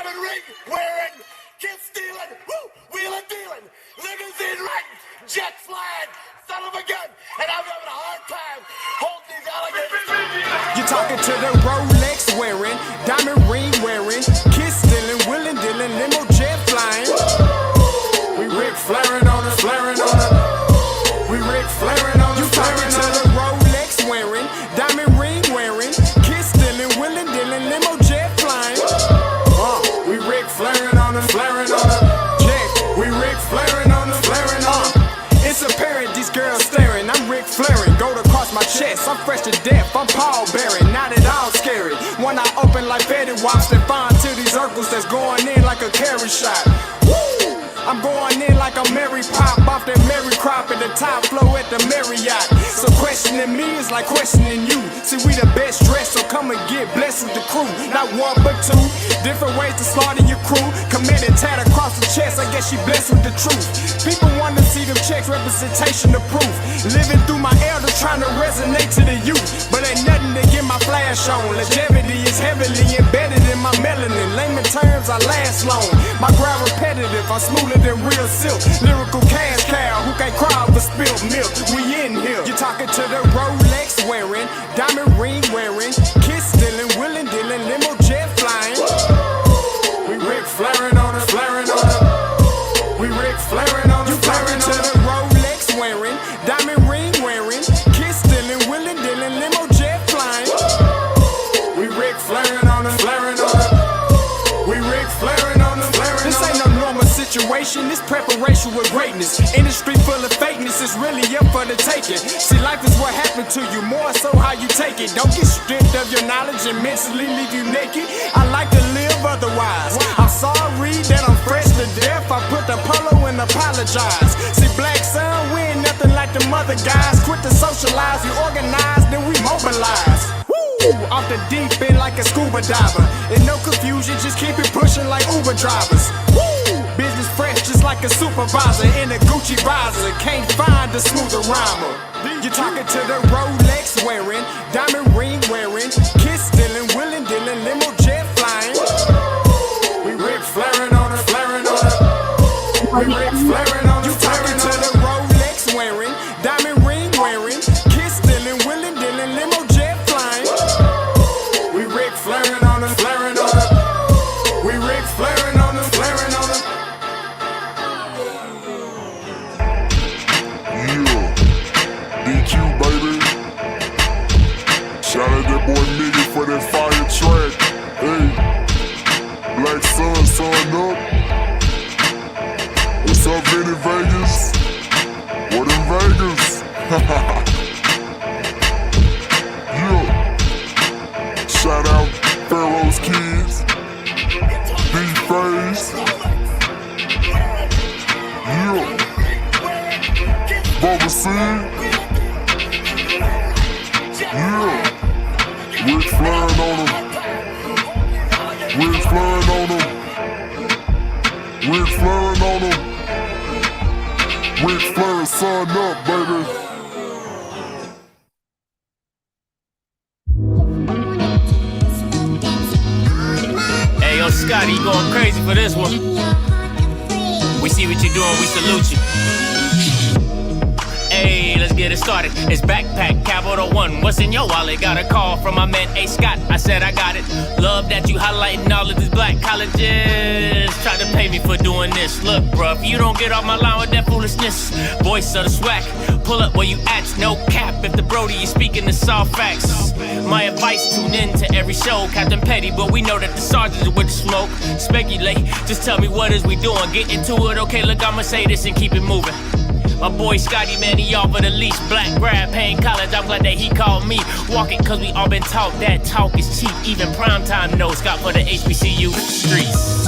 Ring wearing, kiss stealing, wheeling dealing, limousine riding, jet flying, son of a gun, and I'm having a hard time holding these alligators. You're talking to the Rolex wearing, diamond ring wearing, kiss stealing, wheeling dealing, limo jet flying. We Ric Flairing on us, flaring on us. We Ric Flairing on us. You talking to the Rolex wearing, diamond ring wearing, kiss stealing, wheeling dealing, limo jet flying. We Ric Flairing on us, flaring on us. Check, we Ric Flairing on us, flaring on us. It's apparent these girls staring. I'm Ric Flairing, gold across my chest. I'm fresh to death, I'm Paul Bearing, not at all scary. When I open like Betty Wops and find to these circles that's going in like a carry shot. Woo! I'm going in like a Mary Pop off that Mary Crop at the top flow at the Marriott. So questioning me is like questioning you. See, we the best dressed, so come and get blessed with the crew. Not one but two, different ways to slaughter your crew. Committed tat across the chest, I guess she blessed with the truth. People want to see them checks, representation of proof. Living through my elders trying to resonate to the youth. But ain't nothing to get my flash on. Longevity is heavily embedded in my melanin. Layman terms, I last long. My grind repetitive, I'm smoother than real silk. Lyrical cash cow who can't cry over spilled milk. We in here. You're talking to the Rolex wearing, diamond ring wearing, kiss stealing, wheeling dealing, limo jet flying. We Ric Flairing on us, flaring on us. We Ric Flairing on us. You talking to the Rolex wearing, diamond ring wearing, kiss stealing, wheeling dealing, limo jet flying. We Ric Flairing on us, flaring on us. We Ric Flairing on us, flaring on us. This ain't no normal situation, this preparation with greatness. Industry full of fakeness, it's really up for the taking. See, life is what happened to you, more so how you take it. Don't get stripped of your knowledge and mentally leave you naked. I like to live otherwise. I'm sorry that I'm fresh to death. I put the polo and apologize. See, black son, we ain't nothing like them other guys. Quit to socialize, we organize, then we mobilize. Off the deep end like a scuba diver. And no confusion, just keep it pushing like Uber drivers. Woo! Business fresh just like a supervisor in a Gucci visor. Can't find a smoother rhymer. You're talking to the Rolex wearing, diamond ring wearing, kiss stealing, wheeling dealing, limo jet flying. We Ric Flairing on us, flaring on us. We Ric Flairing on us. You talking to the Rolex wearing, diamond ring wearing, kiss stealing, wheeling dealing, limo jet flying. We Ric Flairing on us, flaring on us. We Ric Flairing on us, flaring on us. Yeah, DQ baby. Shout out that boy Miggy for that fire track. Hey, Black Sun, sun up. What's up, Vinny Vegas? What in Vegas? Yeah. Shout out Pharaoh's Kids, D-Phase. Yeah. Bubba C. Yeah. Ric Flairing on them. Ric Flairing on them. Ric Flairing on them. Ric Flairing, sun up, baby. Hey, yo, Scotty, you going crazy for this one. We see what you're doing, we salute you. Hey, let's get it started. It's backpack, capital one. What's in your wallet? Got a call from my man A. Scott. I said I got it. Love that you highlighting all of these black colleges. Try to pay me for doing this. Look, bruh, if you don't get off my line with that foolishness, voice of the swag, pull up where you at, no cap. If the Brody is speaking the soft facts, my advice, tune in to every show. Captain Petty, but we know that the sergeants with the smoke. Speculate, just tell me what is we doing. Get into it, okay, look, I'ma say this and keep it moving. My boy Scotty, man, he offered a leash. Black grad, paying college, I'm glad that he called me. Walking, cause we all been taught that talk is cheap. Even primetime knows Scott for the HBCU streets.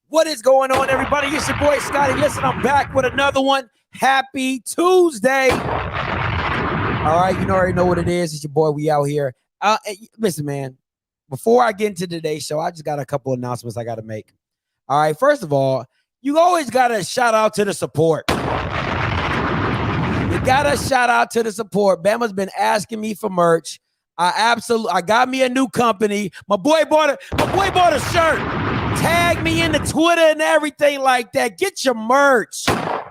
What is going on, everybody? It's your boy Scotty. Listen, I'm back with another one. Happy Tuesday. All right, you already know what it is. It's your boy. We out here. Listen, man, before I get into today's show, I just got a couple announcements I got to make. All right, first of all, you always got to shout out to the support. You got to shout out to the support. Bama's been asking me for merch. I got me a new company. My boy bought a shirt. Tag me in the Twitter and everything like that. Get your merch.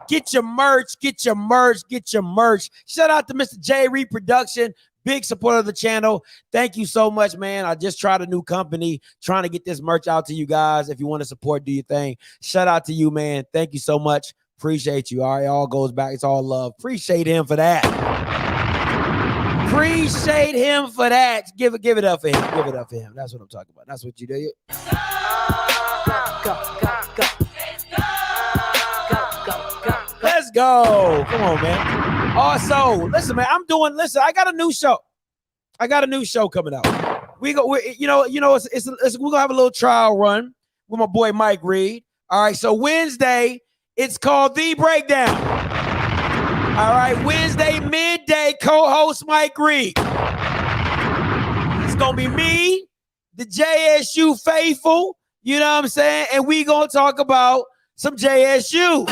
Get your merch. Get your merch. Get your merch. Shout out to Mr. J Reproduction. Big supporter of the channel. Thank you so much, man. I just tried a new company, trying to get this merch out to you guys. If you want to support, do your thing. Shout out to you, man. Thank you so much. Appreciate you. All right, all goes back. It's all love. Appreciate him for that. Appreciate him for that. Give it up for him. Give it up for him. That's what I'm talking about. That's what you do. Let's go. Come on, man. Also, listen, man. I got a new show. I got a new show coming out. We're gonna have a little trial run with my boy Mike Reed. All right. So Wednesday, it's called The Breakdown. All right. Wednesday midday, co-host Mike Reed. It's gonna be me, the JSU faithful. You know what I'm saying? And we gonna talk about some JSU.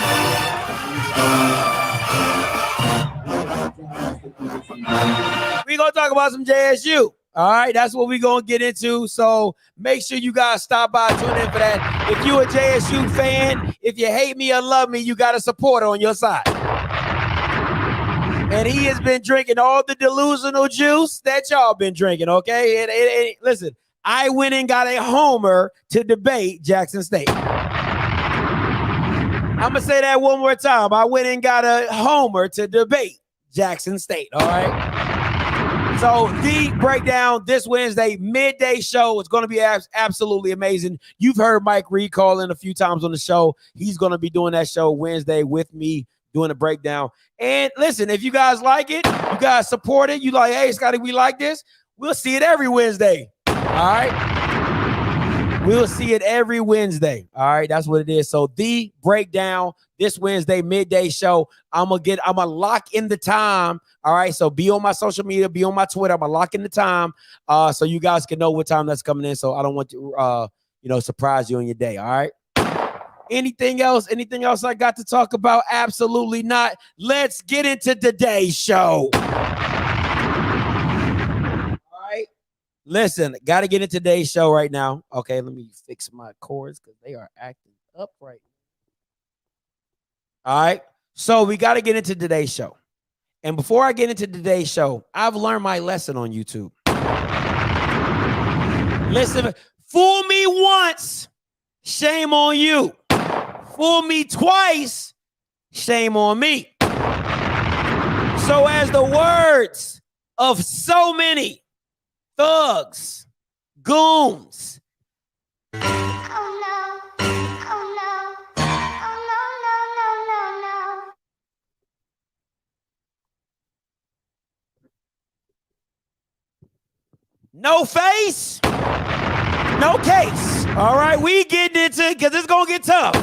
We're going to talk about some JSU. All right, that's what we're going to get into. So make sure you guys stop by, tune in for that. If you're a JSU fan, if you hate me or love me, you got a supporter on your side. And he has been drinking all the delusional juice that y'all been drinking, okay? And listen, I went and got a homer to debate Jackson State. I'm going to say that one more time. I went and got a homer to debate Jackson State, all right? So The Breakdown this Wednesday, midday show. It's going to be absolutely amazing. You've heard Mike Reed call in a few times on the show. He's going to be doing that show Wednesday with me, doing a breakdown. And listen, if you guys like it, you guys support it, you like, hey, Scotty, we like this, we'll see it every Wednesday, all right? We'll see it every Wednesday. All right, that's what it is. So The Breakdown this Wednesday midday show. I'm gonna lock in the time. All right, so be on my social media, be on my Twitter. I'm gonna lock in the time, so you guys can know what time that's coming in. So I don't want to, surprise you on your day. All right. Anything else? Anything else I got to talk about? Absolutely not. Let's get into today's show. Listen, got to get into today's show right now. Okay, let me fix my cords because they are acting up right now. All right, so we got to get into today's show. And before I get into today's show, I've learned my lesson on YouTube. Listen, fool me once, shame on you. Fool me twice, shame on me. So as the words of so many thugs, goons. Oh no, oh no, oh no, no. No face, no case. All right, we getting into it because it's going to get tough.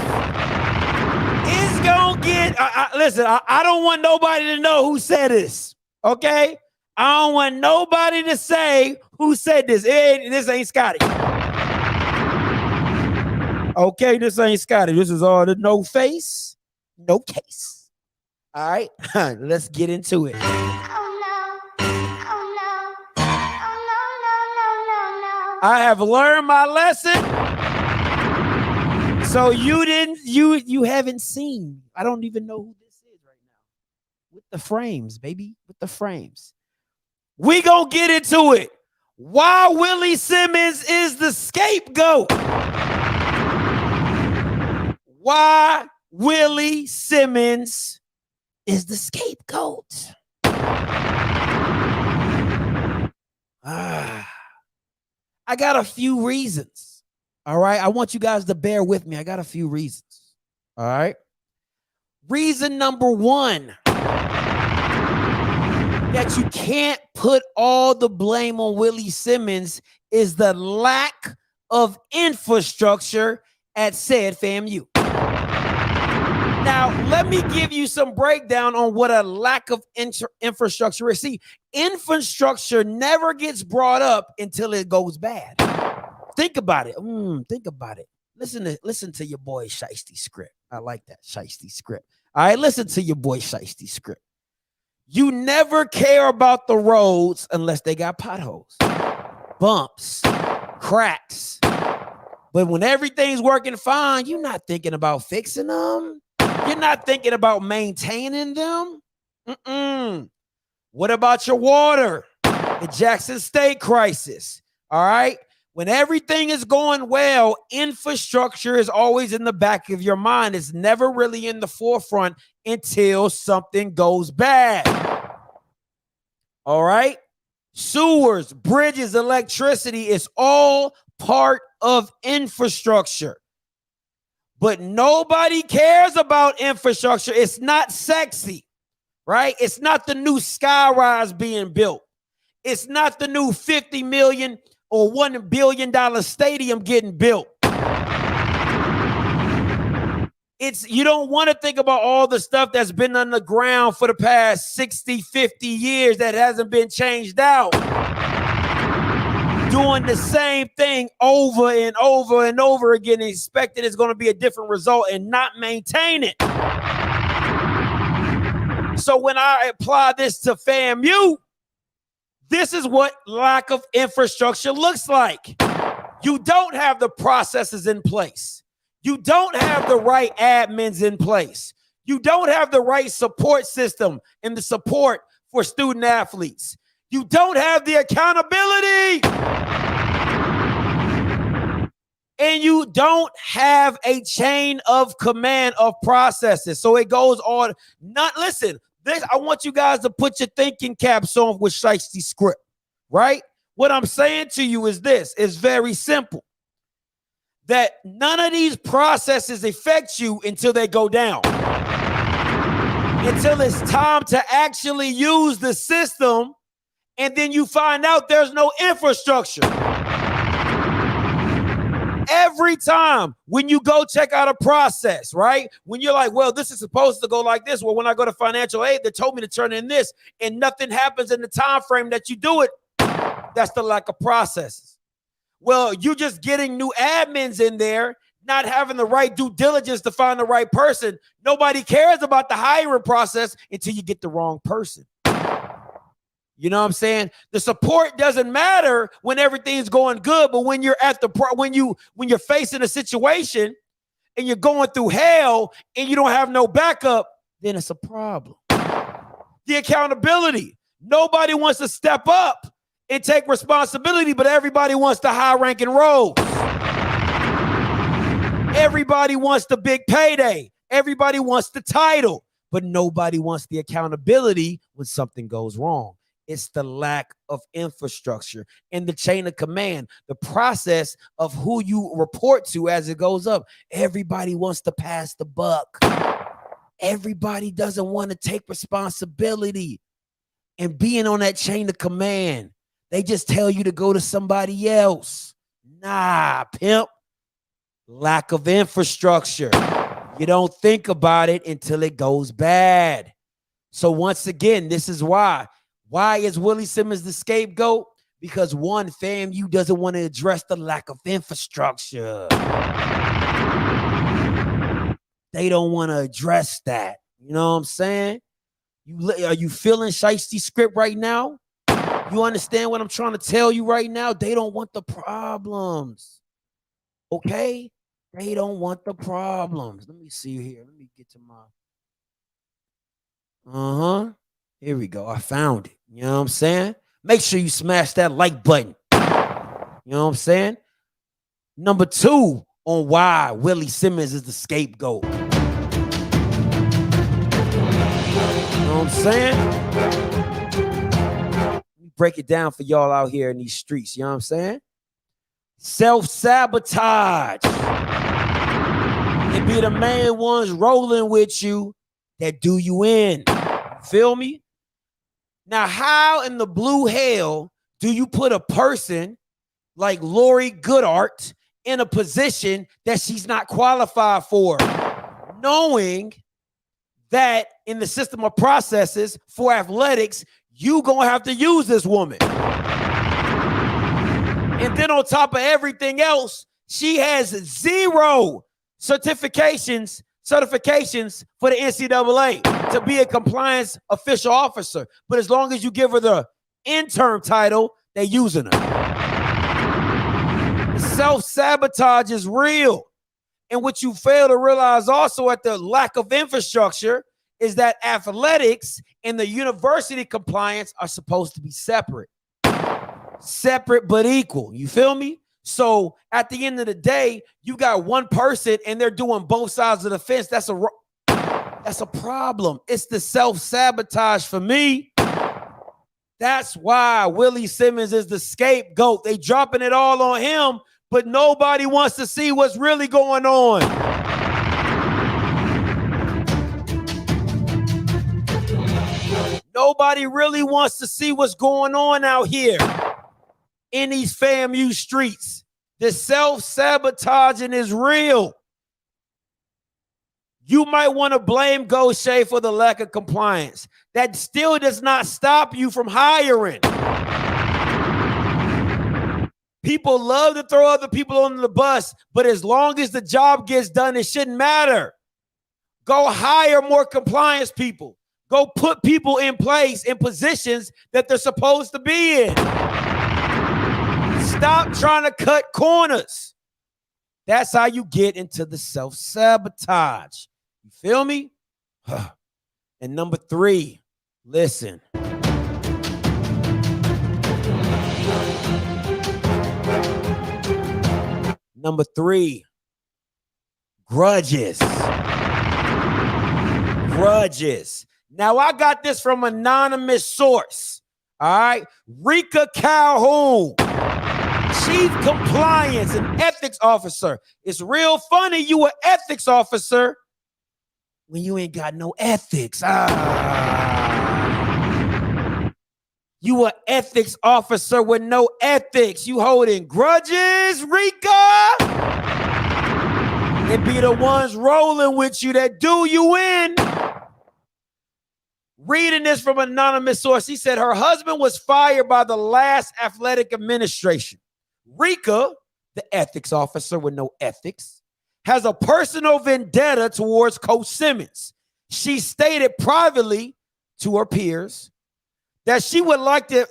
It's going to get, listen, I don't want nobody to know who said this, okay? I don't want nobody to say who said this. This ain't Scotty. Okay, this ain't Scotty. This is all the no face, no case. All right, let's get into it. Oh no, oh no, oh no. I have learned my lesson. So you haven't seen. I don't even know who this is right now. With the frames, baby, with the frames. We gonna get into it. Why Willie Simmons is the scapegoat. Why Willie Simmons is the scapegoat. I got a few reasons. All right. I want you guys to bear with me. I got a few reasons. All right. Reason number one. That you can't put all the blame on Willie Simmons is the lack of infrastructure at said FAMU. Now, let me give you some breakdown on what a lack of infrastructure is. See, infrastructure never gets brought up until it goes bad. Think about it. Think about it. Listen to your boy Shiesty Script. I like that Shiesty Script. All right, listen to your boy Shiesty Script. You never care about the roads unless they got potholes, bumps, cracks. But when everything's working fine, you're not thinking about fixing them. You're not thinking about maintaining them. What about your water? The Jackson State crisis. All right. When everything is going well, infrastructure is always in the back of your mind. It's never really in the forefront until something goes bad. All right. Sewers, bridges, electricity is all part of infrastructure. But nobody cares about infrastructure. It's not sexy, right? It's not the new skyrise being built. It's not the new $50 million or $1 billion stadium getting built. You don't want to think about all the stuff that's been on the ground for the past 60, 50 years that hasn't been changed out. Doing the same thing over and over and over again, and expecting it's going to be a different result and not maintain it. So when I apply this to FAMU, this is what lack of infrastructure looks like. You don't have the processes in place. You don't have the right admins in place. You don't have the right support system and the support for student athletes. You don't have the accountability. And you don't have a chain of command of processes. So it goes on. Listen, I want you guys to put your thinking caps on with Shiesty Script, right? What I'm saying to you is this. It's very simple. That none of these processes affect you until they go down. Until it's time to actually use the system, and then you find out there's no infrastructure. Every time when you go check out a process, right? When you're like, well, this is supposed to go like this. Well, when I go to financial aid, they told me to turn in this, and nothing happens in the time frame that you do it. That's the lack of processes. Well, you just getting new admins in there, not having the right due diligence to find the right person. Nobody cares about the hiring process until you get the wrong person. You know what I'm saying? The support doesn't matter when everything's going good, but when you're at when you're facing a situation and you're going through hell and you don't have no backup, then it's a problem. The accountability. Nobody wants to step up and take responsibility, but everybody wants the high ranking roles. Everybody wants the big payday. Everybody wants the title, but nobody wants the accountability when something goes wrong. It's the lack of infrastructure and the chain of command, the process of who you report to as it goes up. Everybody wants to pass the buck. Everybody doesn't want to take responsibility and being on that chain of command. They just tell you to go to somebody else. Nah, pimp. Lack of infrastructure. You don't think about it until it goes bad. So once again, this is why. Why is Willie Simmons the scapegoat? Because one, FAMU doesn't want to address the lack of infrastructure. They don't want to address that. You know what I'm saying? Are you feeling Shiesty Script right now? You understand what I'm trying to tell you right now? They don't want the problems. Okay? They don't want the problems. Let me see here. Let me get to my... Here we go. I found it. You know what I'm saying? Make sure you smash that like button. You know what I'm saying? Number 2 on why Willie Simmons is the scapegoat. You know what I'm saying? Let me break it down for y'all out here in these streets. You know what I'm saying? Self-sabotage. It be the main ones rolling with you that do you in. Feel me? Now, how in the blue hell do you put a person like Lori Goodart in a position that she's not qualified for, knowing that in the system of processes for athletics, you gonna have to use this woman. And then on top of everything else, she has 0 certifications for the NCAA to be a compliance official officer. But as long as you give her the intern title, they're using her. Self-sabotage is real. And what you fail to realize also at the lack of infrastructure is that athletics and the university compliance are supposed to be separate. Separate but equal. You feel me? So at the end of the day, you got one person and they're doing both sides of the fence. That's a problem. It's the self-sabotage for me. That's why Willie Simmons is the scapegoat. They dropping it all on him, but nobody wants to see what's really going on. Nobody really wants to see what's going on out here in these FAMU streets. The self-sabotaging is real. You might want to blame Gaucher for the lack of compliance. That still does not stop you from hiring. People love to throw other people on the bus, but as long as the job gets done, it shouldn't matter. Go hire more compliance people. Go put people in place in positions that they're supposed to be in. Stop trying to cut corners. That's how you get into the self-sabotage. You feel me? And number 3, listen. Number 3, grudges. Grudges. Now, I got this from anonymous source. All right. Rika Calhoun, Chief Compliance and Ethics Officer. It's real funny you an ethics officer when you ain't got no ethics. You an ethics officer with no ethics. You holding grudges, Rika? It be the ones rolling with you that do you in. Reading this from an anonymous source, he said her husband was fired by the last athletic administration. Rika, the ethics officer with no ethics, has a personal vendetta towards Coach Simmons. She stated privately to her peers that she would like to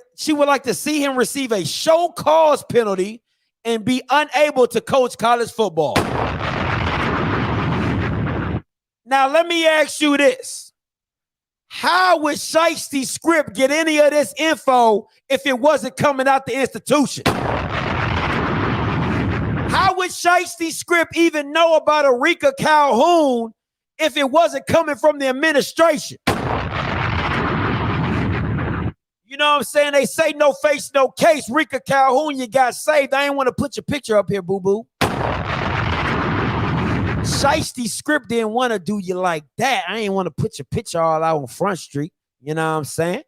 see him receive a show cause penalty and be unable to coach college football. Now, let me ask you this. How would Shiesty Script get any of this info if it wasn't coming out the institution? How would Shiesty Script even know about a Rika Calhoun if it wasn't coming from the administration? You know what I'm saying? They say no face, no case. Rika Calhoun, you got saved. I ain't want to put your picture up here, boo-boo. Shiesty Script didn't want to do you like that. I ain't want to put your picture all out on Front Street. You know what I'm saying?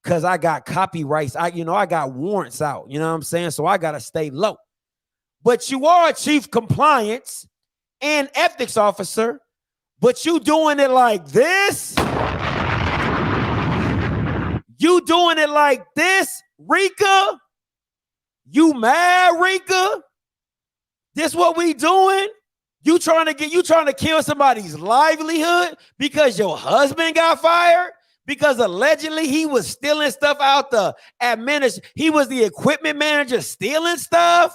Because I got copyrights. I got warrants out. You know what I'm saying? So I got to stay low. But you are a chief compliance and ethics officer, but you doing it like this? You doing it like this, Rika? You mad, Rika? This what we doing? You trying to kill somebody's livelihood because your husband got fired? Because allegedly he was stealing stuff out the administration. He was the equipment manager stealing stuff?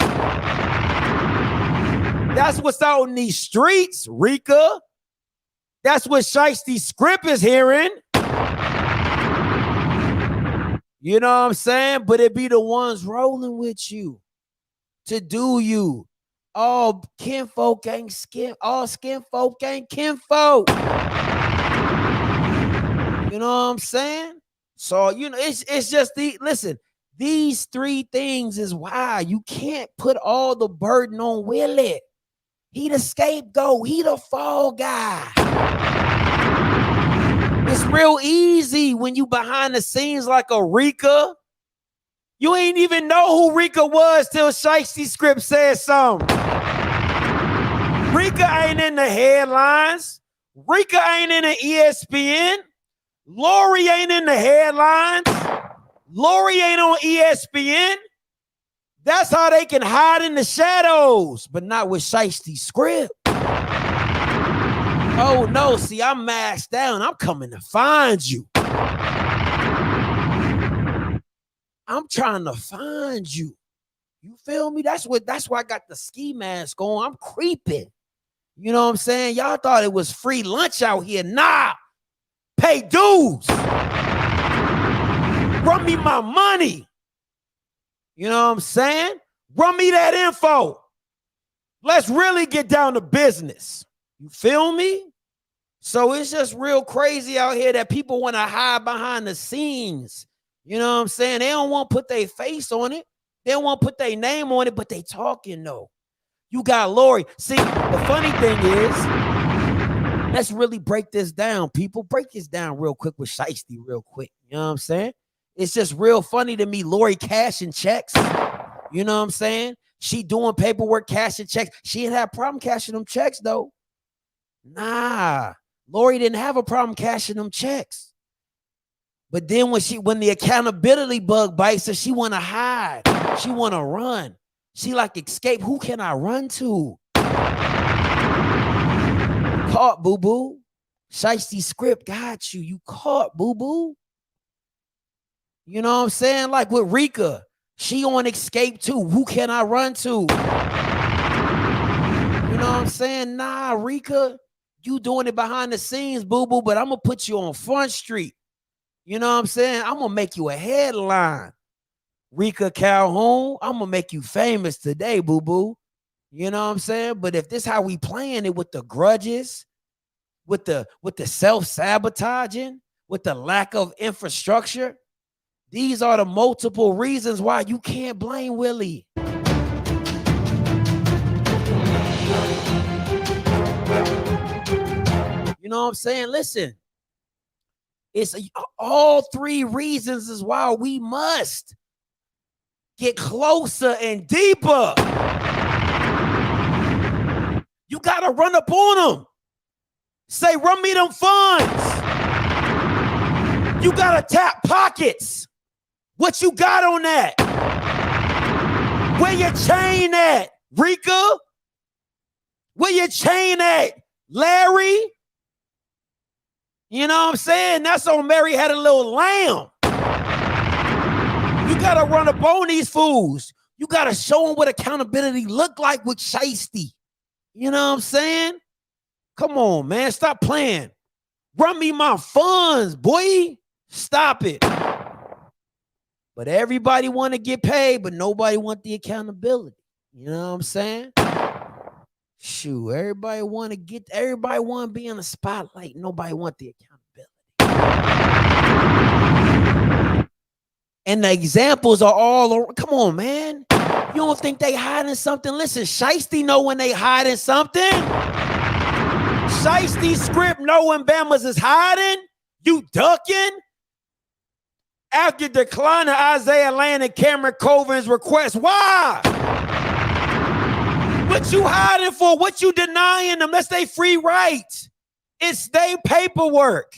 That's what's out in these streets, Rika. That's what Shiesty Script is hearing. You know what I'm saying? But it be the ones rolling with you to do you. All kinfolk ain't skin. All skinfolk ain't kinfolk. You know what I'm saying? So, it's just listen, these 3 things is why you can't put all the burden on Willie. He the scapegoat. He the fall guy. It's real easy when you behind the scenes like a Rika. You ain't even know who Rika was till Shiesty Script said something. Rika ain't in the headlines. Rika ain't in the ESPN. Lori ain't in the headlines. Lori ain't on ESPN. That's how they can hide in the shadows, but not with Shiesty Script. Oh no, see, I'm masked down. I'm coming to find you. I'm trying to find you. You feel me? That's why I got the ski mask on. I'm creeping. You know what I'm saying? Y'all thought it was free lunch out here. Nah. Pay dues. Run me my money. You know what I'm saying? Run me that info. Let's really get down to business. You feel me? So it's just real crazy out here that people want to hide behind the scenes. You know what I'm saying? They don't want to put their face on it. They don't want to put their name on it, but they talking though. You got Lori. See, the funny thing is, let's really break this down, people. Break this down real quick with Shiesty real quick. You know what I'm saying? It's just real funny to me. Lori cashing checks. You know what I'm saying? She doing paperwork, cashing checks. She didn't have a problem cashing them checks, though. Nah. Lori didn't have a problem cashing them checks. But then when the accountability bug bites her, she want to hide. She want to run. She like, escape. Who can I run to? Caught, boo-boo. Shiesty Script got you. You caught, boo-boo. You know what I'm saying? Like with Rika, she on escape too. Who can I run to? You know what I'm saying? Nah, Rika, you doing it behind the scenes, boo-boo, but I'm going to put you on Front Street. You know what I'm saying? I'm going to make you a headline. Rika Calhoun, I'm going to make you famous today, boo-boo. You know what I'm saying? But if this how we playing it with the grudges, with the self-sabotaging, with the lack of infrastructure, these are the multiple reasons why you can't blame Willie. You know what I'm saying? Listen, it's all three reasons is why we must get closer and deeper. You got to run up on them. Say, run me them funds. You got to tap pockets. What you got on that? Where your chain at, Rika? Where your chain at, Larry? You know what I'm saying? That's on Mary Had a Little Lamb. You got to run up on these fools. You got to show them what accountability look like with Shiesty. You know what I'm saying? Come on, man. Stop playing. Run me my funds, boy. Stop it. But everybody want to get paid, but nobody want the accountability. You know what I'm saying? Shoot, everybody want to be in the spotlight. Nobody want the accountability. And the examples are all over. Come on, man. You don't think they hiding something? Listen, Shiesty know when they hiding something. Shiesty Script know when Bama's is hiding. You ducking. After declining Isaiah Land and Cameron Coven's request. Why? What you hiding for? What you denying them? That's their free right. It's their paperwork.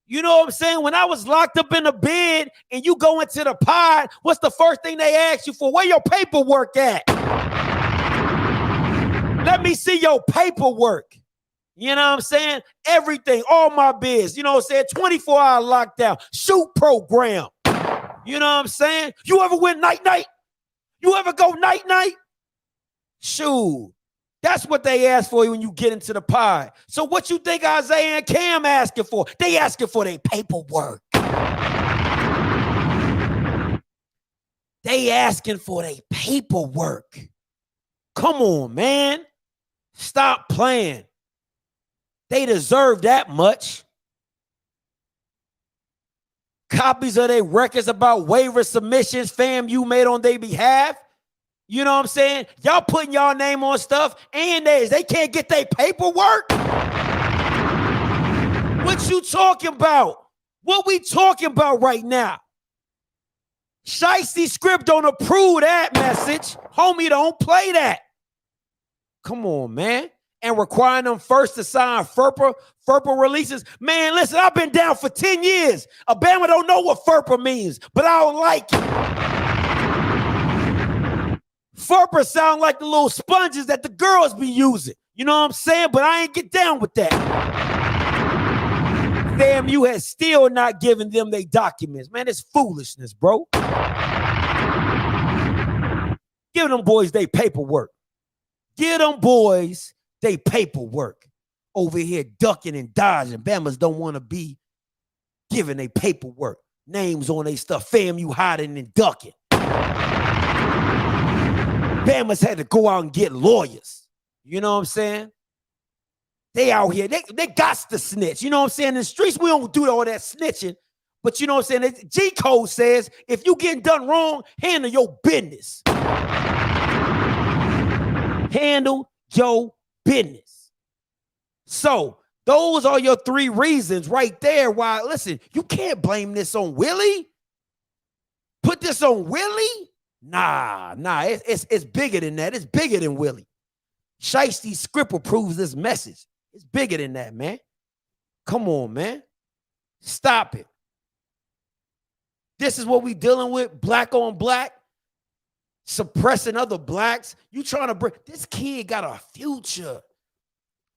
You know what I'm saying? When I was locked up in the bed and you go into the pod, what's the first thing they ask you for? Where your paperwork at? Let me see your paperwork. You know what I'm saying? Everything, all my biz. You know what I'm saying? 24-hour lockdown, shoot program. You know what I'm saying? You ever went night-night? You ever go night-night? Shoot. That's what they ask for when you get into the pod. So what you think Isaiah and Cam asking for? They asking for their paperwork. They asking for their paperwork. Come on, man. Stop playing. They deserve that much. Copies of their records about waiver submissions FAMU made on their behalf. You know what I'm saying? Y'all putting y'all name on stuff and they can't get their paperwork. What you talking about? What we talking about right now? Shiesty Script don't approve that message. Homie, don't play that. Come on, man. and requiring them first to sign FERPA releases. Man, listen, I've been down for 10 years. Alabama don't know what FERPA means, but I don't like it. FERPA sound like the little sponges that the girls be using. You know what I'm saying? But I ain't get down with that. FAMU has still not given them their documents. Man, it's foolishness, bro. Give them boys their paperwork. Give them boys their paperwork. Over here ducking and dodging. Bamas don't want to be giving their paperwork. Names on their stuff. FAMU hiding and ducking. Bamas had to go out and get lawyers. You know what I'm saying? They out here. They got to snitch. You know what I'm saying? In the streets, we don't do all that snitching. But you know what I'm saying? G code says, if you getting done wrong, handle your business. Handle your business. So those are your 3 reasons right there why, listen, you can't blame this on Willie. Put this on Willie? Nah, it's bigger than that. It's bigger than Willie. Shiesty's script approves this message. It's bigger than that, man. Come on, man. Stop it. This is what we dealing with, black on black, suppressing other blacks. You trying to bring, this kid got a future.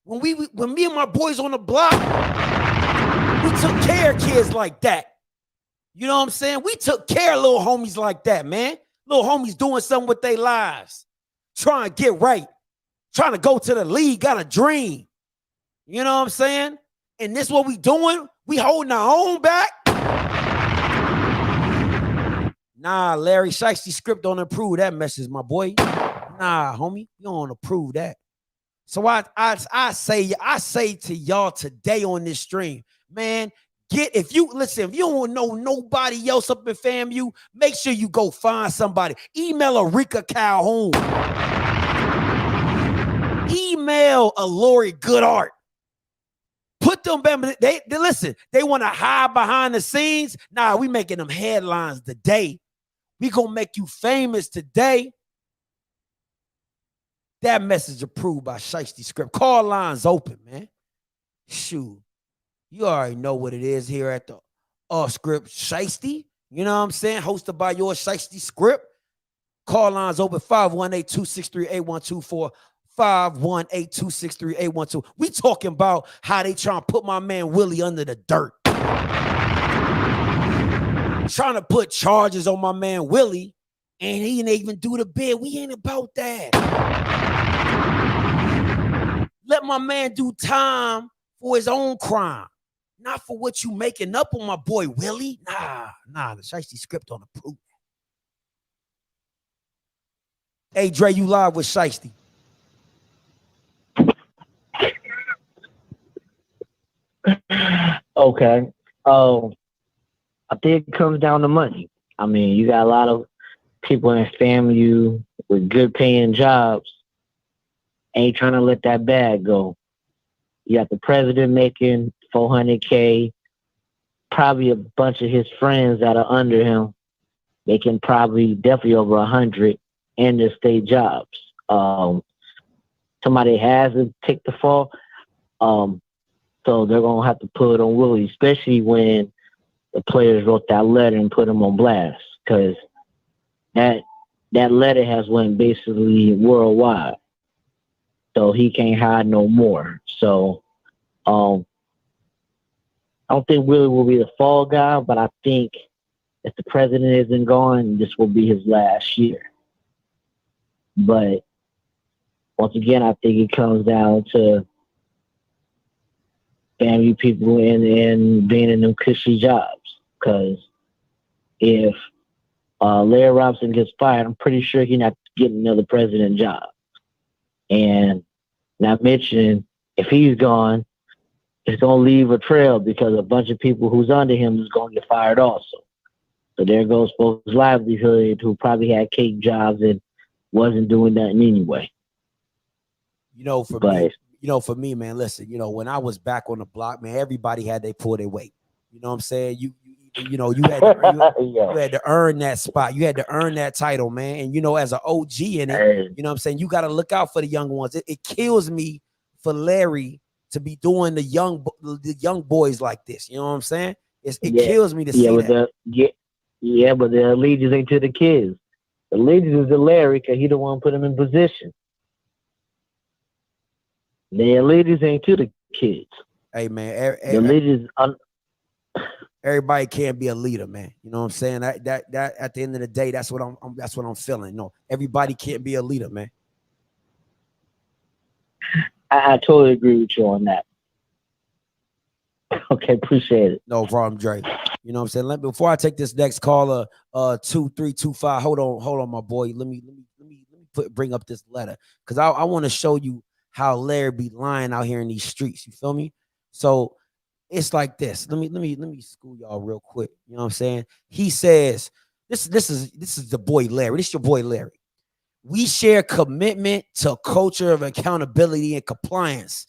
When me and my boys on the block, we took care of kids like that. You know what I'm saying? We took care of little homies like that, man. Little homies doing something with their lives. Trying to get right. Trying to go to the league, got a dream. You know what I'm saying? And this what we doing? We holding our own back? Nah, Larry, Shiesty script don't approve that message, my boy. Nah, homie, you don't approve that. So I say to y'all today on this stream, man, if you don't know nobody else up in FAMU, make sure you go find somebody. Email a Rika Calhoun. Email a Lori Goodart. Put them, they listen, they want to hide behind the scenes. Nah, we making them headlines today. We gonna make you famous today. That message approved by Shiesty Script. Call lines open, man. Shoot. You already know what it is here at the Offscript Shiesty. You know what I'm saying? Hosted by your Shiesty Script. Call lines open 518-263-8124. 518-263-8124. We talking about how they trying to put my man Willie under the dirt. Trying to put charges on my man Willie, and he didn't even do the bid. We ain't about that. Let my man do time for his own crime, not for what you making up on my boy Willie. Nah, the Shiesty Script don't approve. Hey, Dre, you live with Shiesty. Okay. I think it comes down to money. I mean, you got a lot of people in FAMU with good paying jobs, ain't trying to let that bag go. You got the president making $400K, probably a bunch of his friends that are under him making probably definitely over 100 in the state jobs. Somebody has to take the fall. So they're going to have to put it on Willie, especially when the players wrote that letter and put him on blast, because that letter has went basically worldwide. So he can't hide no more. So I don't think Willie will be the fall guy, but I think if the president isn't gone, this will be his last year. But once again, I think it comes down to FAMU people and being in them cushy jobs. Because if Larry Robinson gets fired, I'm pretty sure he's not getting another president job. And not mentioning, if he's gone, it's going to leave a trail because a bunch of people who's under him is going to get fired also. So there goes folks' livelihood who probably had cake jobs and wasn't doing nothing anyway. For me, man, listen, when I was back on the block, man, everybody had they pull their weight. You know what I'm saying? You had to earn that spot. You had to earn that title, man. And as an OG in it, you know what I'm saying? You got to look out for the young ones. It kills me for Larry to be doing the young boys like this. You know what I'm saying? It kills me to see that. But the allegiance ain't to the kids. The allegiance is to Larry because he don't want to put him in position. The allegiance ain't to the kids. Hey man, the allegiance. Everybody can't be a leader, man. You know what I'm saying? That at the end of the day, that's what I'm feeling. No, everybody can't be a leader, man. I totally agree with you on that. Okay, appreciate it. No problem, Dre. You know what I'm saying? Before I take this next caller, 2325. Hold on, my boy. Let me bring up this letter because I want to show you how Larry be lying out here in these streets. You feel me? So it's like this. Let me school y'all real quick. You know what I'm saying? He says, this is the boy Larry. This is your boy Larry. We share commitment to a culture of accountability and compliance.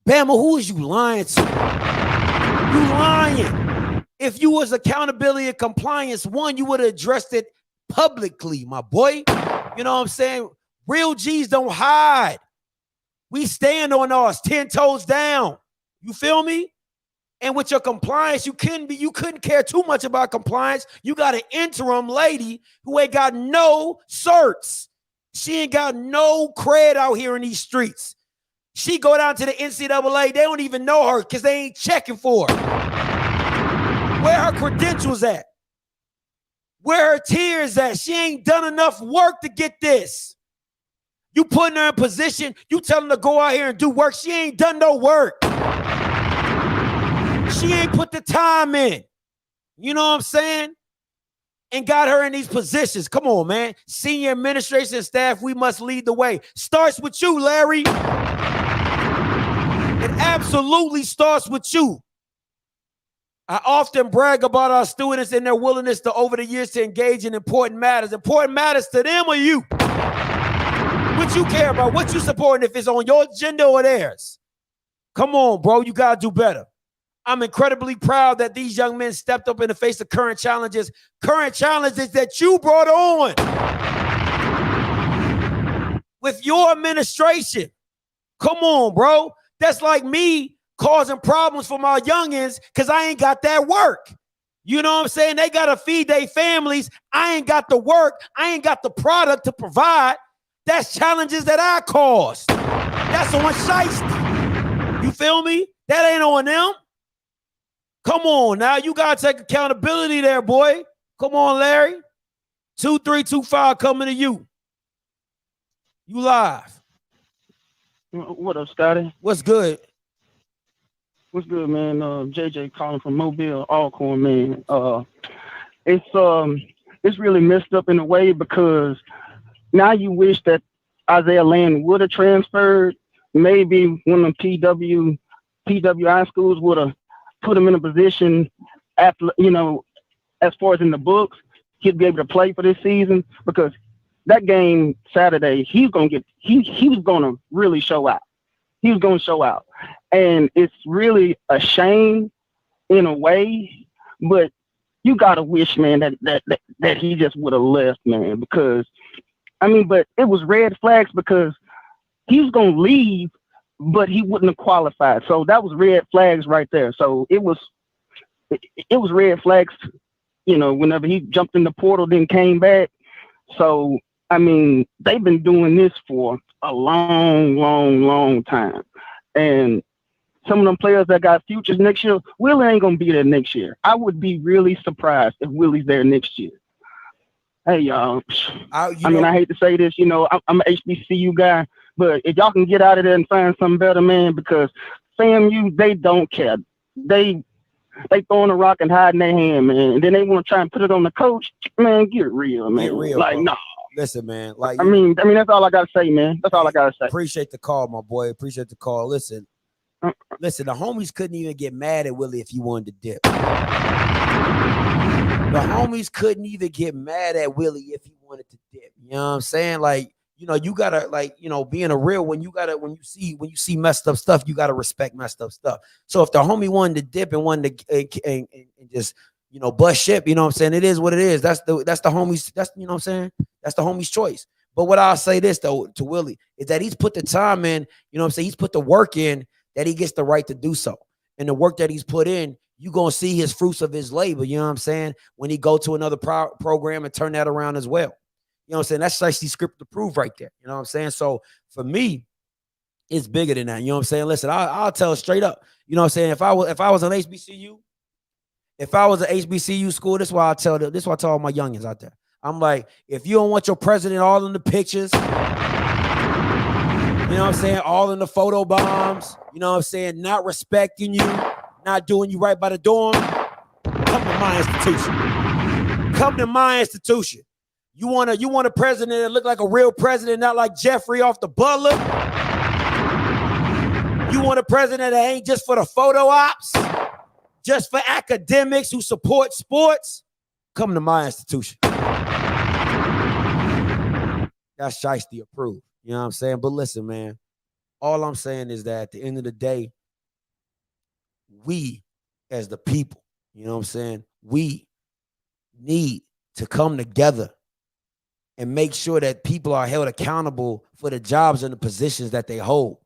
Bama, who is you lying to? You lying. If you was accountability and compliance, one, you would have addressed it publicly, my boy. You know what I'm saying? Real G's don't hide. We stand on ours 10 toes down. You feel me? And with your compliance, you couldn't care too much about compliance. You got an interim lady who ain't got no certs. She ain't got no cred out here in these streets. She go down to the NCAA. They don't even know her because they ain't checking for her. Where her credentials at? Where her tears at? She ain't done enough work to get this. You putting her in position. You telling her to go out here and do work. She ain't done no work. She ain't put the time in. You know what I'm saying? And got her in these positions. Come on, man. Senior administration and staff, we must lead the way. Starts with you, Larry. It absolutely starts with you. I often brag about our students and their willingness to, over the years, to engage in important matters. Important matters to them or you? What you care about? What you supporting, if it's on your agenda or theirs? Come on, bro. You got to do better. I'm incredibly proud that these young men stepped up in the face of current challenges that you brought on with your administration. Come on, bro. That's like me causing problems for my youngins because I ain't got that work. You know what I'm saying? They got to feed their families. I ain't got the work. I ain't got the product to provide. That's challenges that I caused. That's on shiesty. You feel me? That ain't on them. Come on now, you gotta take accountability there, boy. Come on, Larry. 2325 coming to you. You live. What up, Scotty? What's good? What's good, man? JJ calling from Mobile, Alcorn, man. It's really messed up in a way because now you wish that Isaiah Land would have transferred. Maybe one of them PWI schools would have put him in a position after, as far as in the books, he'd be able to play for this season, because that game Saturday, he was gonna really show out. He was gonna show out. And it's really a shame in a way, but you gotta wish, man, that he just would have left, man, because but it was red flags because he was gonna leave, but he wouldn't have qualified. So that was red flags right there. So it was red flags, whenever he jumped in the portal, then came back. So, they've been doing this for a long, long, long time. And some of them players that got futures next year, Willie ain't going to be there next year. I would be really surprised if Willie's there next year. Hey, y'all. I hate to say this, I'm an HBCU guy. But if y'all can get out of there and find something better, man, because FAMU, they don't care. They throwing a rock and hiding their hand, man. And then they want to try and put it on the coach. Man, get real, man. Get real, like, bro. no. Listen, man. Like, that's all I gotta say, man. That's all I gotta say. Appreciate the call, my boy. Appreciate the call. Listen, the homies couldn't even get mad at Willie if he wanted to dip. The homies couldn't even get mad at Willie if he wanted to dip. You know what I'm saying? Like, you gotta, being a real one, when you see messed up stuff, you gotta respect messed up stuff. So if the homie wanted to dip and wanted to and just bust ship, you know what I'm saying? It is what it is. That's the homies. That's, you know what I'm saying? That's the homie's choice. But what I'll say this though to Willie is that he's put the time in, you know what I'm saying? He's put the work in that he gets the right to do so. And the work that he's put in, you're going to see his fruits of his labor, you know what I'm saying? When he go to another program and turn that around as well. You know what I'm saying? That's actually script to prove right there. You know what I'm saying? So for me, it's bigger than that. You know what I'm saying? Listen, I'll tell it straight up. You know what I'm saying? If I was an HBCU, if I was an HBCU school, this is why I tell them, this is why I tell all my youngins out there. I'm like, if you don't want your president all in the pictures, you know what I'm saying? All in the photo bombs, you know what I'm saying? Not respecting you, not doing you right by the dorm, come to my institution. Come to my institution. You want a president that look like a real president, not like Jeffrey off the Butler? You want a president that ain't just for the photo ops, just for academics who support sports? Come to my institution. That's shiesty approved. You know what I'm saying? But listen, man, all I'm saying is that at the end of the day, we as the people, you know what I'm saying? We need to come together and make sure that people are held accountable for the jobs and the positions that they hold,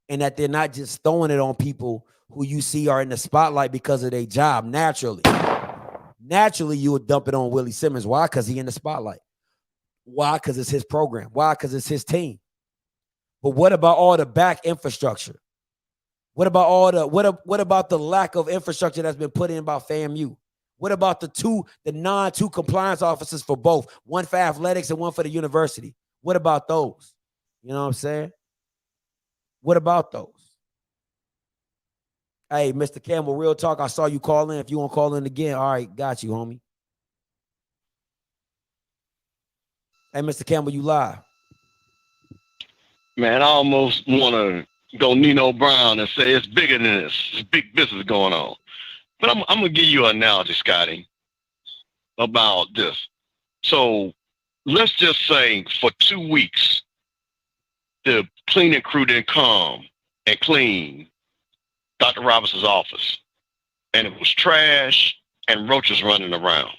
and that they're not just throwing it on people who you see are in the spotlight because of their job. Naturally, you would dump it on Willie Simmons. Why? Because he in the spotlight. Why? Because it's his program. Why? Because it's his team. But what about all the back infrastructure? What about all the what about the lack of infrastructure that's been put in by FAMU? What about the non-2 compliance officers for both? One for athletics and one for the university. What about those? You know what I'm saying? What about those? Hey, Mr. Campbell, real talk. I saw you call in. If you want to call in again, all right, got you, homie. Hey, Mr. Campbell, you live. Man, I almost want to go Nino Brown and say it's bigger than this. There's big business going on. But I'm going to give you an analogy, Scotty, about this. So let's just say for 2 weeks, the cleaning crew didn't come and clean Dr. Robinson's office. And it was trash and roaches running around.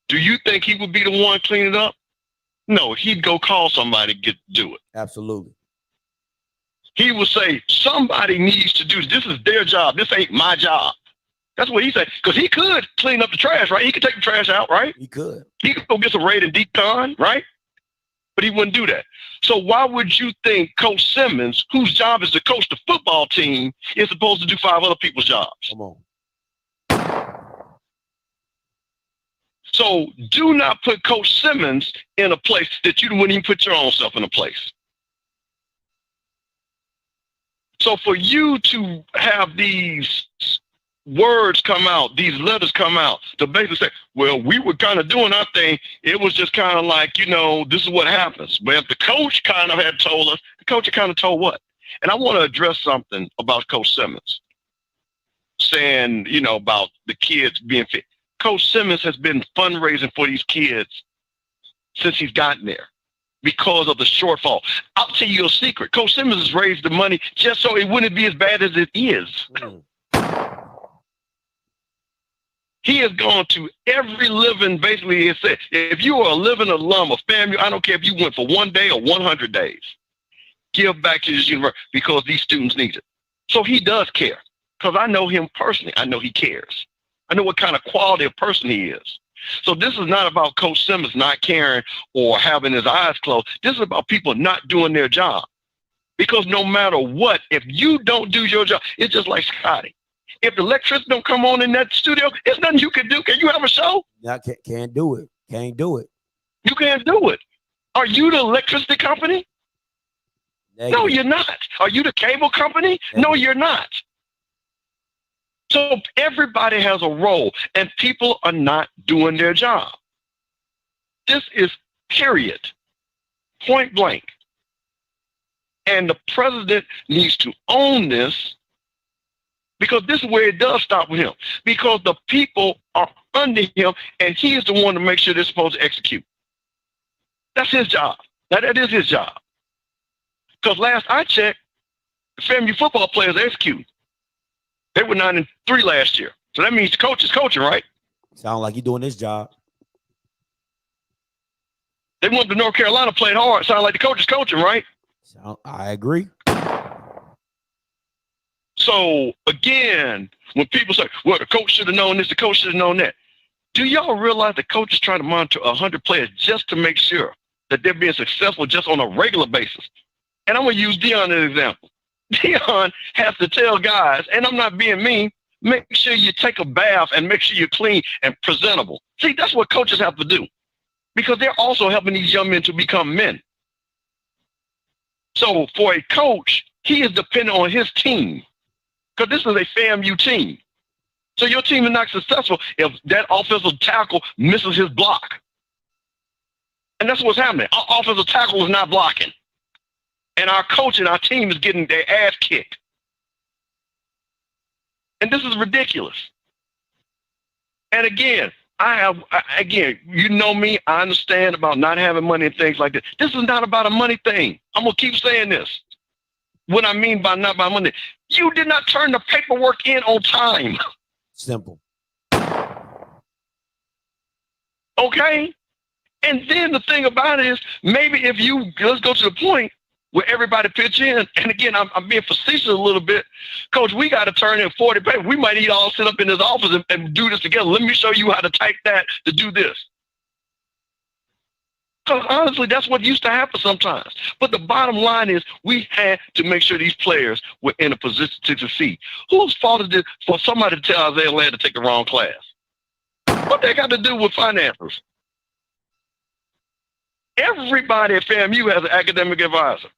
Do you think he would be the one cleaning it up? No, he'd go call somebody to do it. Absolutely. He would say, somebody needs to do this. This is their job. This ain't my job. That's what he said. Because he could clean up the trash, right? He could take the trash out, right? He could. He could go get some Raid and decon, right? But he wouldn't do that. So why would you think Coach Simmons, whose job is to coach the football team, is supposed to do 5 other people's jobs? Come on. So do not put Coach Simmons in a place that you wouldn't even put your own self in a place. So for you to have these words come out, these letters come out to basically say, well, we were kind of doing our thing. It was just kind of like, you know, this is what happens. But if the coach kind of had told us, the coach had kind of told what? And I want to address something about Coach Simmons saying, you know, about the kids being fit. Coach Simmons has been fundraising for these kids since he's gotten there because of the shortfall. I'll tell you a secret. Coach Simmons has raised the money just so it wouldn't be as bad as it is. He has gone to every living, basically, it said, if you are a living alum of FAMU, I don't care if you went for 1 day or 100 days, give back to this university because these students need it. So he does care because I know him personally. I know he cares. I know what kind of quality of person he is. So this is not about Coach Simmons not caring or having his eyes closed. This is about people not doing their job. Because no matter what, if you don't do your job, it's just like Scotty. If the electricity don't come on in that studio, there's nothing you can do. Can you have a show? Yeah, can't do it. Can't do it. You can't do it. Are you the electricity company? Negative. No, you're not. Are you the cable company? Negative. No, you're not. So everybody has a role, and people are not doing their job. This is period, point blank. And the president needs to own this because this is where it does stop with him. Because the people are under him, and he is the one to make sure they're supposed to execute. That's his job. That is his job. Because last I checked, the FAMU football players executed. They were 9-3 last year. So that means the coach is coaching, right? Sound like you're doing his job. They went to North Carolina, played hard. Sound like the coach is coaching, right? So I agree. So again, when people say, well, the coach should have known this, the coach should have known that. Do y'all realize the coach is trying to monitor 100 players just to make sure that they're being successful just on a regular basis? And I'm going to use Dion as an example. Dion has to tell guys, and I'm not being mean, make sure you take a bath and make sure you're clean and presentable. See, that's what coaches have to do because they're also helping these young men to become men. So for a coach, he is dependent on his team because this is a FAMU team. So your team is not successful if that offensive tackle misses his block. And that's what's happening. Our offensive tackle is not blocking. And our coach and our team is getting their ass kicked. And this is ridiculous. And again, you know me, I understand about not having money and things like that. This is not about a money thing. I'm going to keep saying this. What I mean by not by money, you did not turn the paperwork in on time. Simple. Okay? And then the thing about it is, maybe if you, let's go to the point where everybody pitch in, and again, I'm being facetious a little bit. Coach, we got to turn in 40 papers. We might need all sit up in this office and do this together. Let me show you how to type that to do this. Because honestly, that's what used to happen sometimes. But the bottom line is we had to make sure these players were in a position to succeed. Whose fault is it for somebody to tell Isaiah Ladd to take the wrong class? What they got to do with finances? Everybody at FAMU has an academic advisor.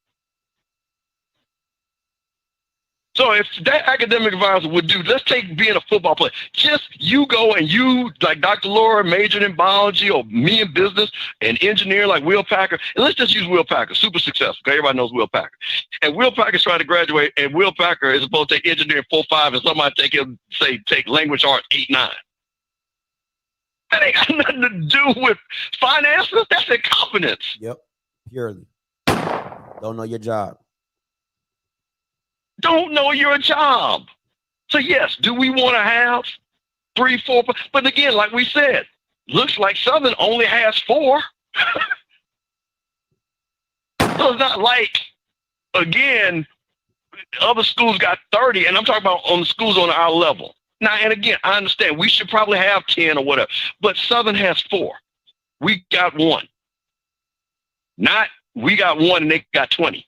So if that academic advisor would do, let's take being a football player. Just you go and you, like Dr. Laura, majored in biology, or me in business, and engineer like Will Packer. And let's just use Will Packer, super successful. Okay, everybody knows Will Packer. And Will Packer's trying to graduate, and Will Packer is supposed to take engineering 4.5, and somebody take language art 8.9. That ain't got nothing to do with finances. That's incompetence. Yep, purely. Don't know your job. Don't know your job. So yes, do we want to have 3, 4? But again, like we said, looks like Southern only has 4. So it's not like, again, other schools got 30, and I'm talking about on the schools on our level. Now, and again, I understand we should probably have 10 or whatever, but Southern has 4. We got 1. Not we got 1 and they got 20.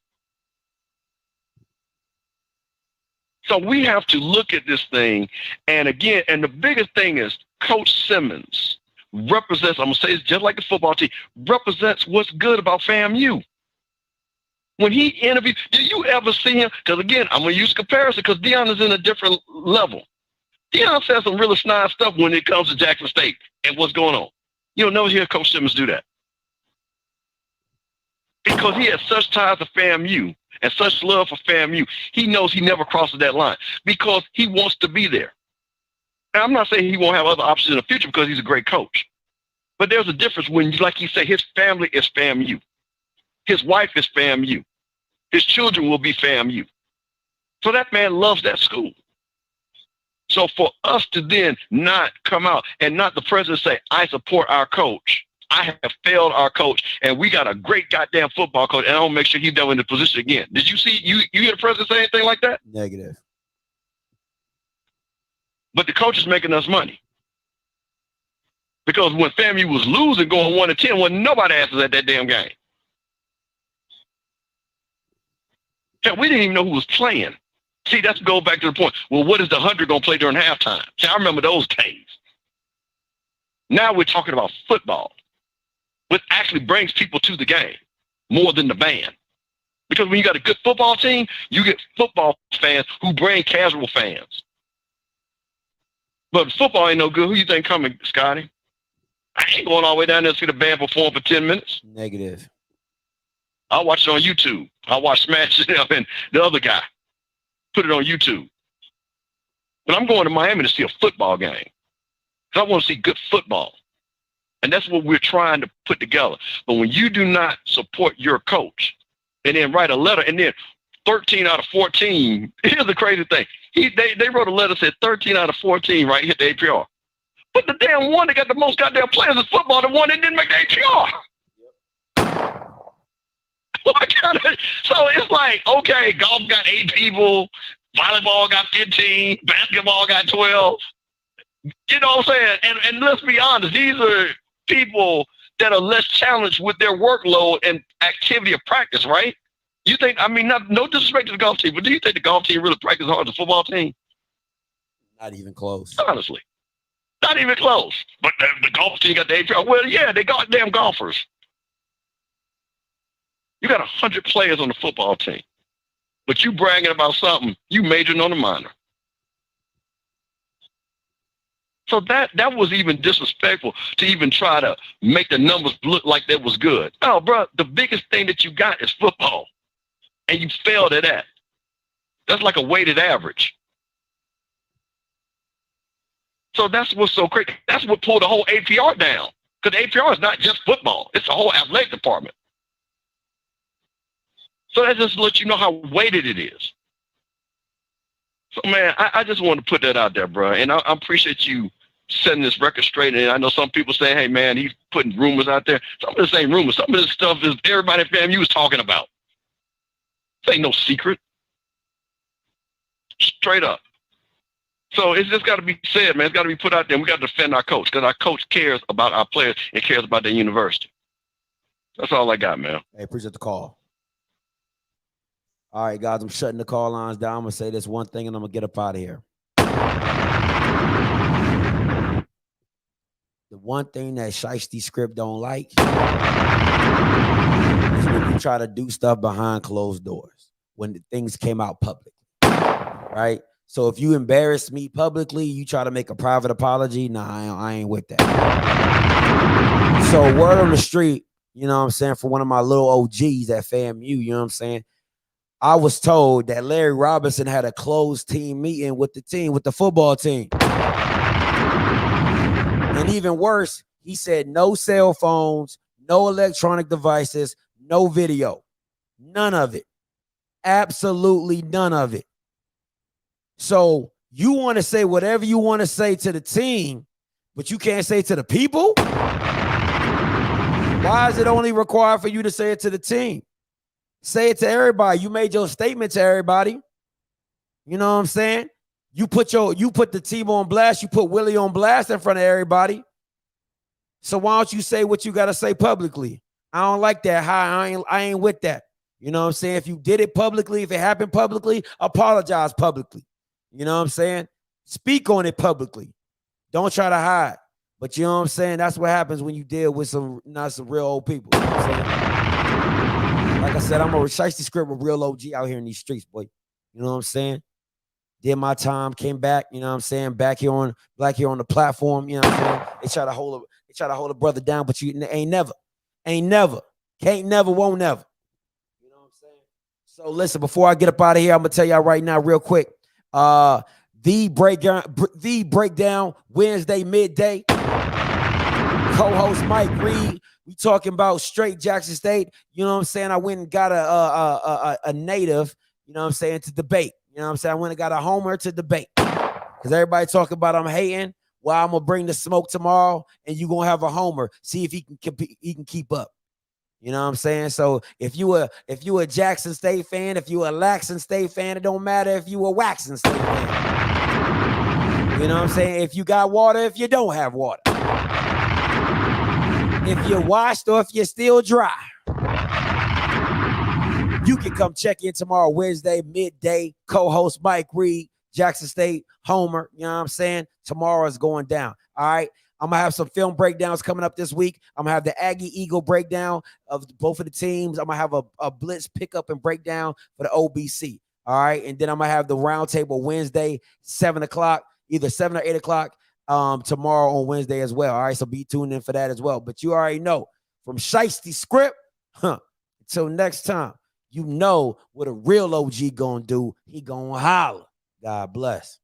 So we have to look at this thing. And again, and the biggest thing is Coach Simmons represents, I'm going to say it's just like the football team, represents what's good about FAMU. When he interviewed, did you ever see him? Because again, I'm going to use comparison because Dion is in a different level. Dion says some really snide stuff when it comes to Jackson State and what's going on. You'll never hear Coach Simmons do that. Because he has such ties to FAMU and such love for FAMU, he knows he never crosses that line because he wants to be there. And I'm not saying he won't have other options in the future because he's a great coach. But there's a difference when, like he said, his family is FAMU. His wife is FAMU. His children will be FAMU. So that man loves that school. So for us to then not come out and not the president say, I support our coach. I have failed our coach, and we got a great goddamn football coach, and I don't make sure he's never in the position again. Did you see, you hear the president say anything like that? Negative. But the coach is making us money. Because when FAMU was losing, going 1-10, wasn't nobody answers at that damn game. Hell, we didn't even know who was playing. See, that's go back to the point. Well, what is the 100 going to play during halftime? See, I remember those days. Now we're talking about football, which actually brings people to the game more than the band. Because when you got a good football team, you get football fans who bring casual fans. But football ain't no good. Who you think coming, Scotty? I ain't going all the way down there to see the band perform for 10 minutes. Negative. I'll watch it on YouTube. I'll watch Smash and the other guy. Put it on YouTube. But I'm going to Miami to see a football game. Because I want to see good football. And that's what we're trying to put together. But when you do not support your coach and then write a letter and then 13 out of 14, here's the crazy thing. They wrote a letter that said 13 out of 14 right hit the APR. But the damn one that got the most goddamn players in football, the one that didn't make the APR. So it's like, okay, golf got 8 people, volleyball got 15, basketball got 12. You know what I'm saying? And let's be honest, these are people that are less challenged with their workload and activity of practice, right? You think, I mean, no disrespect to the golf team, but do you think the golf team really practices hard as a football team? Not even close. Honestly. Not even close. But the golf team got the APR. Well, yeah, they got damn golfers. You got 100 players on the football team. But you bragging about something, you majoring on a minor. So that was even disrespectful to even try to make the numbers look like that was good. Oh, bro, the biggest thing that you got is football. And you failed at that. That's like a weighted average. So that's what's so crazy. That's what pulled the whole APR down. Because the APR is not just football. It's the whole athletic department. So that just lets you know how weighted it is. So, man, I just want to put that out there, bro. And I appreciate you setting this record straight. And I know some people say, hey, man, he's putting rumors out there. Some of this ain't rumors. Some of this stuff is everybody at FAMU is talking about. This ain't no secret. Straight up. So it's just got to be said, man. It's got to be put out there. And we got to defend our coach because our coach cares about our players and cares about their university. That's all I got, man. Hey, appreciate the call. All right, guys, I'm shutting the call lines down. I'm going to say this one thing, and I'm going to get up out of here. The one thing that Shiesty Script don't like is when you try to do stuff behind closed doors, when the things came out public, right? So if you embarrass me publicly, you try to make a private apology, nah, I ain't with that. So word on the street, you know what I'm saying, for one of my little OGs at FAMU, you know what I'm saying, I was told that Larry Robinson had a closed team meeting with the team, with the football team. And even worse, he said no cell phones, no electronic devices, no video. None of it. Absolutely none of it. So you want to say whatever you want to say to the team, but you can't say to the people? Why is it only required for you to say it to the team? Say it to everybody. You made your statement to everybody. You know what I'm saying? You put the team on blast. You put Willie on blast in front of everybody. So why don't you say what you got to say publicly? I don't like that. I ain't with that. You know what I'm saying? If you did it publicly, if it happened publicly, apologize publicly. You know what I'm saying? Speak on it publicly. Don't try to hide. But you know what I'm saying? That's what happens when you deal with some real old people. You know what I'm saying? Like I said, I'm a Shiesty Script with real OG out here in these streets, boy. You know what I'm saying? Did my time, came back, you know what I'm saying? Back here on the platform, you know what I'm saying? They try to hold a brother down, but you ain't never, can't never, won't never. You know what I'm saying? So listen, before I get up out of here, I'm gonna tell y'all right now, real quick. The breakdown Wednesday midday. Co-host Mike Reed. We talking about straight Jackson State. You know what I'm saying? I went and got a native, you know what I'm saying, to debate. You know what I'm saying? I went and got a homer to debate. Because everybody talking about I'm hating. Well, I'm gonna bring the smoke tomorrow, and you gonna have a homer. See if he can keep up. You know what I'm saying? So if you a Jackson State fan, if you a Laxton State fan, it don't matter if you a Waxon State fan. You know what I'm saying? If you got water, if you don't have water. If you're washed or if you're still dry. You can come check in tomorrow, Wednesday, midday. Co-host Mike Reed, Jackson State, Homer. You know what I'm saying? Tomorrow is going down. All right. I'm going to have some film breakdowns coming up this week. I'm going to have the Aggie Eagle breakdown of both of the teams. I'm going to have a blitz pickup and breakdown for the OBC. All right. And then I'm going to have the roundtable Wednesday, 7 o'clock, either 7 or 8 o'clock tomorrow on Wednesday as well. All right. So be tuned in for that as well. But you already know from Shiesty Script, until next time, you know what a real OG going to do. He going to holler. God bless.